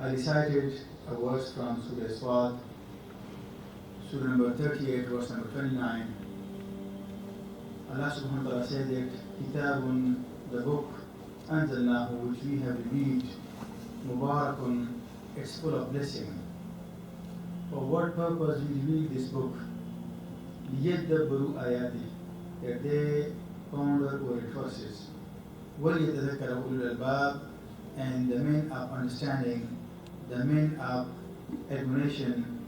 I recited a verse from Surah Swat, Surah number 38, verse number 29. Allah subhanahu wa ta'ala said that Kitabun, the book, Anzalnahu, which we have revealed, Mubarakun, it's full of blessing. For what purpose we reveal this book? لِيَدَّبَّرُوا آيَاتِهِ, that they ponder over its verses. وَلِيَتَذَكَّرَ أُولُو الْأَلْبَابِ, and the men of understanding, the men of admonition,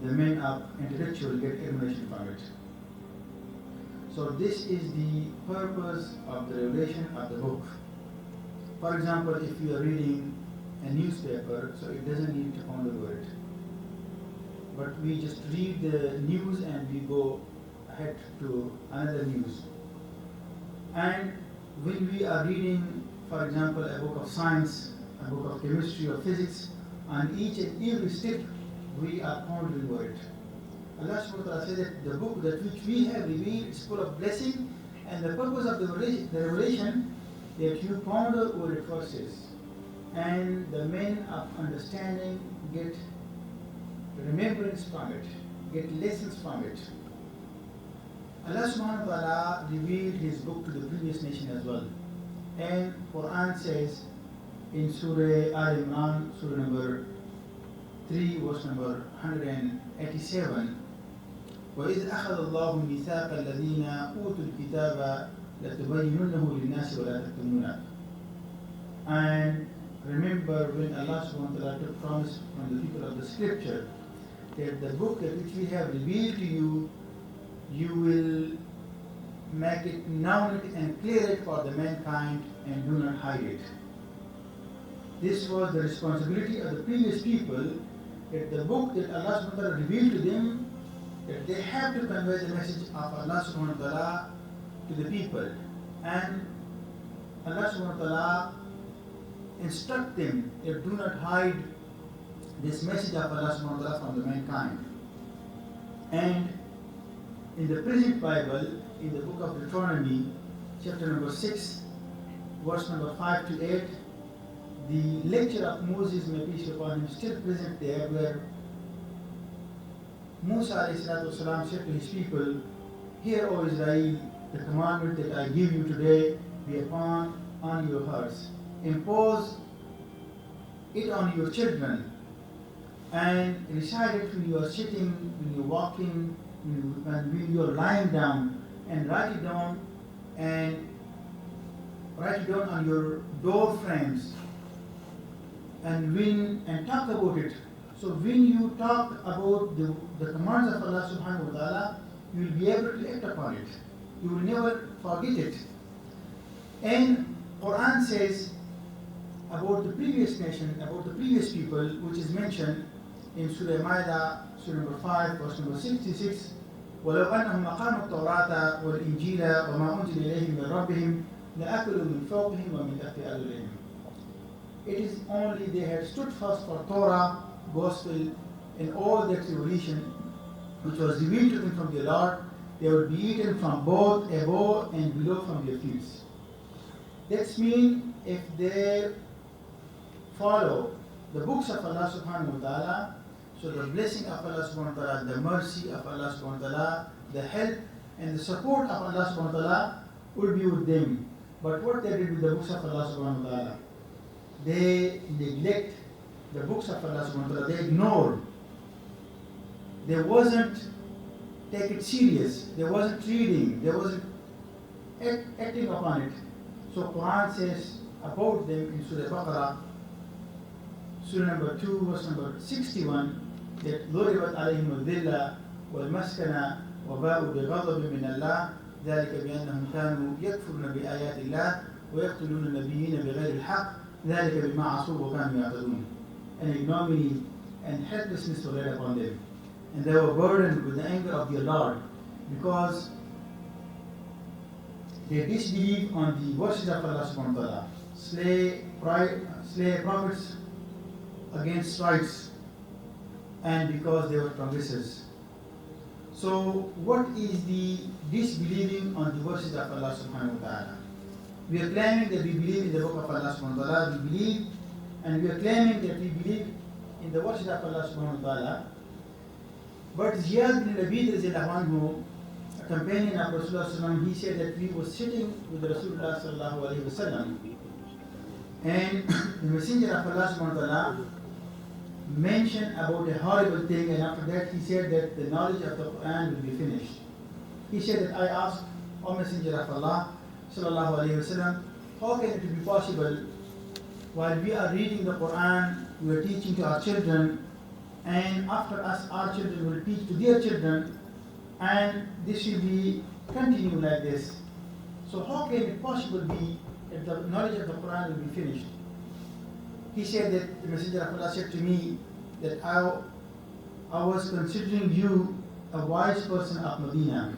the men of intellectual get admonition from it. So this is the purpose of the revelation of the book. For example, if you are reading a newspaper, so it doesn't need to ponder over it. But we just read the news and we go ahead to another news. And when we are reading, for example, a book of science, a book of chemistry or physics, on each and every step we are pondering over it. Allah subhanahu wa ta'ala says that the book that which we have revealed is full of blessing, and the purpose of the revelation that you ponder over its verses, and the men of understanding get remembrance from it, get lessons from it. Allah subhanahu wa ta'ala revealed his book to the previous nation as well. And Quran says in Surah Al-Imran, Surah number 3, verse number 187, وَإِذْ أَخَذَ اللَّهُ مِيثَاقَ الَّذِينَ أُوتُوا الْكِتَابَ لَتُبَيِّنُنَّهُ لِلنَّاسِ وَلَا تَكْتُمُونَهُ. And remember when Allah subhanahu wa ta'ala took promise from the people of the scripture that the book that which we have revealed to you, you will make it known and clear it for the mankind and do not hide it. This was the responsibility of the previous people, that the book that Allah subhanahu wa ta'ala revealed to them, that they have to convey the message of Allah subhanahu wa ta'ala to the people. And Allah subhanahu wa ta'ala instruct them that do not hide this message of Allah subhanahu wa ta'ala from the mankind. And in the present Bible, in the book of Deuteronomy, chapter number 6, verse number 5 to 8, the lecture of Moses, may peace be upon him, still present there, where Musa alayhi salatu wasalam said to his people, "Hear, O Israel, the commandment that I give you today be on your hearts. Impose it on your children, and recite it when you are sitting, when you are walking, when you are lying down, and write it down on your door frames, and talk about it. So when you talk about the commands of Allah subhanahu wa ta'ala, you will be able to act upon it. You will never forget it." And Quran says about the previous nation, about the previous people, which is mentioned in Surah Ma'idah, Surah number 5, verse number 66, وَلَوْ أَنَّهُمْ أَقَامُوا التَّوْرَاةَ وَالْإِنْجِيلَ وَمَا أُنْزِلَ إِلَيْهِمْ مِنْ رَبِّهِمْ لَأَكُلُوا مِنْ فَوْقِهِمْ وَمِنْ تَحْتِ أَرْجُلِهِمْ. It is only they had stood fast for Torah, Gospel, and all that revelation which was revealed to them from their Lord, they would be eaten from both above and below from their feet. That means if they follow the books of Allah subhanahu wa ta'ala, so the blessing of Allah subhanahu wa ta'ala, the mercy of Allah subhanahu wa ta'ala, the help and the support of Allah subhanahu wa ta'ala would be with them. But what they did with the books of Allah subhanahu wa ta'ala? They neglect the books of Allah subhanahu wa ta'ala, they ignored. They wasn't take it serious, they wasn't reading, they wasn't acting upon it. So Quran says about them in Surah Baqarah, Surah number 2, verse number 61, that ضُرِبَتْ عَلَيْهِمُ الذِّلَّةُ وَالْمَسْكَنَةُ وَبَاءُوا بِغَضَبٍ مِّنَ اللَّهِ ذَلِكَ بِأَنَّهُمْ كَانُوا يَكْفُرُونَ بِآيَاتِ اللَّهِ وَيَقْتُلُونَ النَّبِيِّينَ بِغَيْرِ الْحَقِّ ذَلِكَ بِمَا عَصَوْا وَكَانُوا يَعْتَدُونَ. And ignominy and helplessness were laid upon them, and they were burdened with the anger of their Lord, because they disbelieve on the verses of Allah subhanahu wa ta'ala, slay prophets against rights, and because they were transgressors. So what is the disbelieving on the verses of Allah subhanahu wa ta'ala? We are claiming that we believe in the book of Allah subhanahu wa ta'ala, we believe, and we are claiming that we believe in the worship of Allah subhanahu wa ta'ala. But Ziyad bin Labid radiallahu anhu, a companion of Rasulullah sallallahu, he said that we were sitting with Rasulullah sallallahu alayhi wa sallam, and the Messenger of Allah subhanahu wa ta'ala mentioned about a horrible thing, and after that he said that the knowledge of the Quran will be finished. He said that I asked, O Messenger of Allah sallallahu alayhi wa sallam, how can it be possible while we are reading the Quran, we are teaching to our children, and after us our children will teach to their children, and this will be continue like this. So how can it possible be that the knowledge of the Quran will be finished? He said that the Messenger of Allah said to me that I was considering you a wise person of Medina.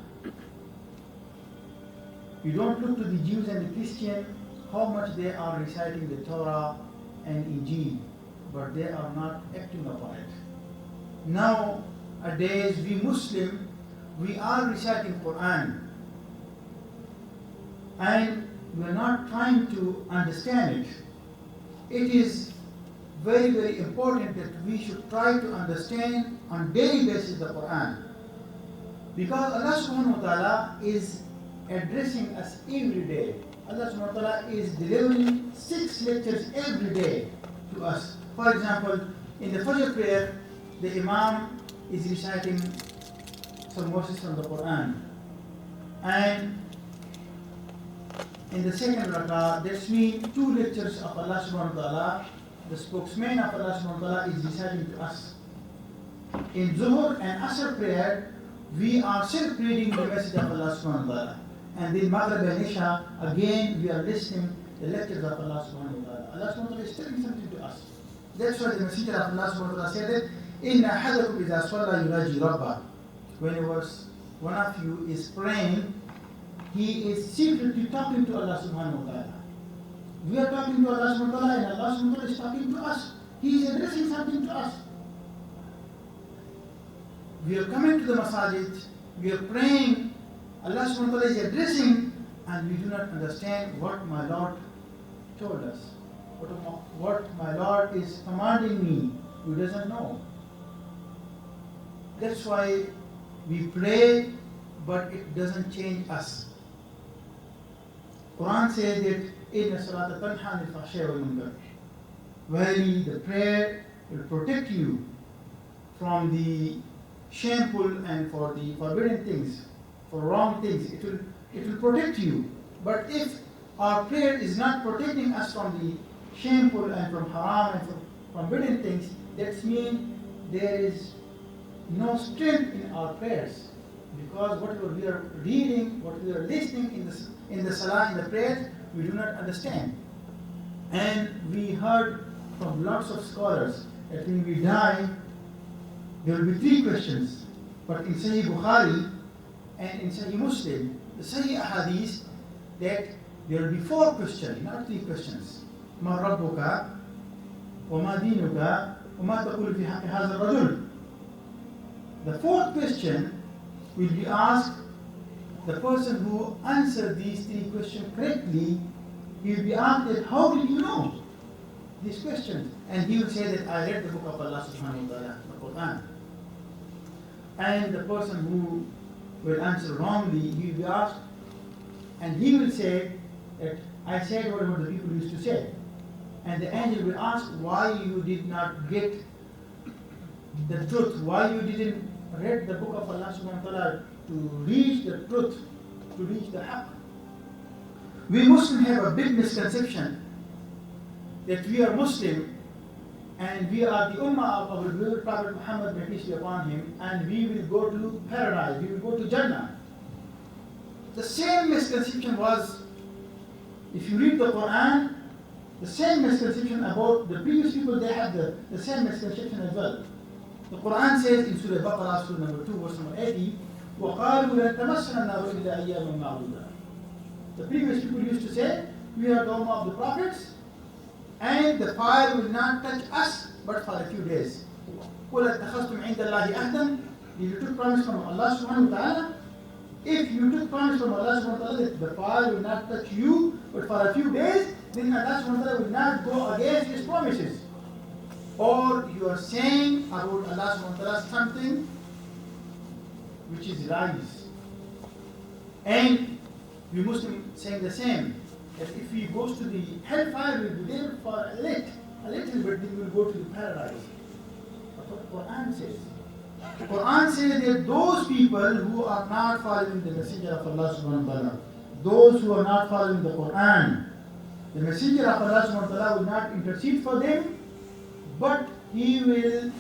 You don't look to the Jews and the Christians how much they are reciting the Torah and Injil, but they are not acting upon it. Nowadays, we Muslims, we are reciting Quran, and we are not trying to understand it. It is very, very important that we should try to understand on daily basis the Quran, because Allah subhanahu wa ta'ala is addressing us every day. Allah subhanahu wa ta'ala is delivering 6 lectures every day to us. For example, in the Fajr prayer, the Imam is reciting some verses from the Quran, and in the second rak'ah, that's mean 2 lectures of Allah subhanahu wa ta'ala, the spokesman of Allah subhanahu wa ta'ala is reciting to us. In Zuhur and Asr prayer, we are self reading the message of Allah subhanahu wa ta'ala. And then Maghrib and Isha, again we are listening the lectures of Allah subhanahu wa ta'ala. Allah subhanahu wa ta'ala is telling something to us. That's why the Messenger of Allah subhanahu wa ta'ala said that, Inna ahadakum idha salla yuraji rabbah. When one of you is praying, he is secretly talking to Allah subhanahu wa ta'ala. We are talking to Allah subhanahu wa ta'ala, and Allah subhanahu wa ta'ala is talking to us. He is addressing something to us. We are coming to the masajid, we are praying, Allah subhanahu wa ta'ala is addressing, and we do not understand what my Lord told us. What my Lord is commanding me, we doesn't know. That's why we pray, but it doesn't change us. Quran says that, Inna salata tanha anil fahsha'i wal munkar. Verily, the prayer will protect you from the shameful and for the forbidden things, for wrong things. It will protect you. But if our prayer is not protecting us from the shameful and from haram and from forbidden things, that means there is no strength in our prayers, because whatever we are reading, what we are listening in the salah, in the prayers, we do not understand. And we heard from lots of scholars that when we die, there will be 3 questions. But in Sahih Bukhari and in Sahih Muslim, the Sahih Ahadith, that there will be 4 questions, not 3 questions. Ma rabbuka, wa ma dinuka, wa ma taqulu fi haqqi hadha ar-rajul. The 4th question will be asked, the person who answered these 3 questions correctly, he will be asked that, how did you know these questions? And he will say that I read the book of Allah subhanahu wa ta'ala, the Quran. And the person who will answer wrongly, he will be asked, and he will say that I said whatever the people used to say. And the angel will ask why you did not get the truth, why you didn't read the book of Allah subhanahu wa ta'ala to reach the truth, to reach the haqq. We Muslims have a big misconception that we are Muslim and we are the ummah of our beloved Prophet Muhammad, may peace be upon him, and we will go to paradise, we will go to Jannah. The same misconception was, if you read the Quran, the same misconception about the previous people, they have the same misconception as well. The Quran says in Surah Baqarah, Surah number 2, verse number 80, وَقَالُوا لَن تَمَسَّنَا النَّارُ إِلَّا أَيَّامًا مَعْدُودًا. The previous people used to say, we are the ummah of the prophets, and the fire will not touch us but for a few days. قُلْ أَتَّخَذْتُمْ عِنْدَ اللَّهِ عَهْدًا. If you took promise from Allah subhanahu wa ta'ala, if you took promise from Allah subhanahu wa ta'ala that the fire will not touch you but for a few days, then Allah subhanahu wa ta'ala will not go against his promises. or you are saying about Allah subhanahu wa ta'ala something which is lies. And we Muslims saying the same, that if he goes to the hellfire, we will be there for a little bit, then we will go to the paradise. That's what the Quran says. The Quran says that those people who are not following the messenger of Allah subhanahu wa ta'ala, those who are not following the Quran, the messenger of Allah subhanahu wa ta'ala will not intercede for them, but he will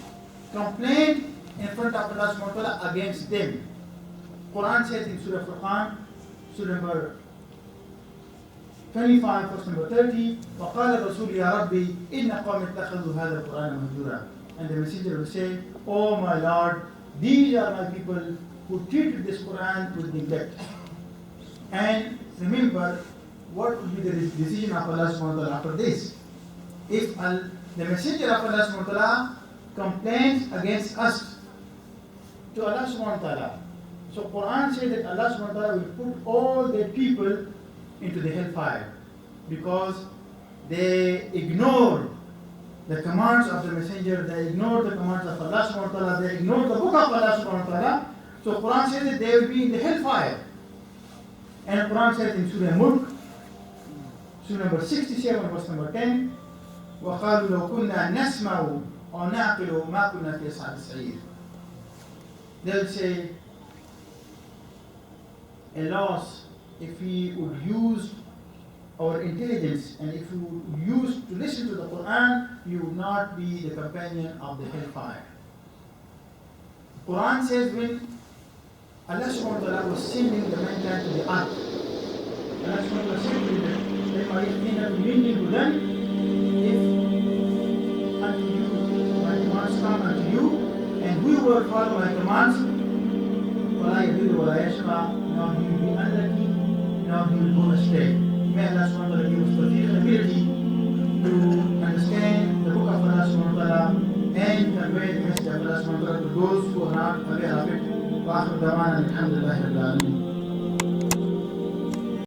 complain in front of Allah subhanahu wa ta'ala against them. Quran says in Surah Furqan, Surah number 25, verse number 30, وَقَالَ الرَّسُولُ يَا رَبِّي إِنَّ قَوْمِ اتَّخَذُوا هَذَا الْقُرْآنَ مَهْجُورًا. And the messenger will say, "Oh my Lord, these are my people who treated this Quran with neglect." And remember, what will be the decision of Allah subhanahu wa ta'ala after this? If the messenger of Allah subhanahu wa ta'ala complains against us to Allah subhanahu wa ta'ala, so Quran says that Allah subhanahu wa ta'ala will put all the people into the hellfire because they ignore the commands of the messenger, they ignore the commands of Allah subhanahu wa ta'ala, they ignore the book of Allah subhanahu wa ta'ala. So Quran says that they will be in the hellfire. And Quran says in Surah Mulk, Surah number 67, verse number 10, وَقَالُوا لَوْ كُنَّا نَسْمَعُ أَوْ نَعْقِلُ مَا كُنَّا فِي أَصْحَابِ السَّعِيرِ. They'll say, a loss if we would use our intelligence, and if you used to listen to the Quran, you would not be the companion of the hellfire. Quran says when Allah subhanahu wa ta'ala was sending the mankind to the earth, Allah subhanahu wa ta'ala said to them, if unto you my commands come unto you, and we will follow my commands, وَلَا يَضِلُّ وَلَا يَشْقَى, nor he will be unlucky, nor he will go astray. May Allah subhanahu wa ta'ala give us the ability to understand the book of Allah subhanahu wa ta'ala and convey the message of Allah subhanahu wa ta'ala to those who are not aware of it. وآخر دعوانا الحمد لله رب العالمين.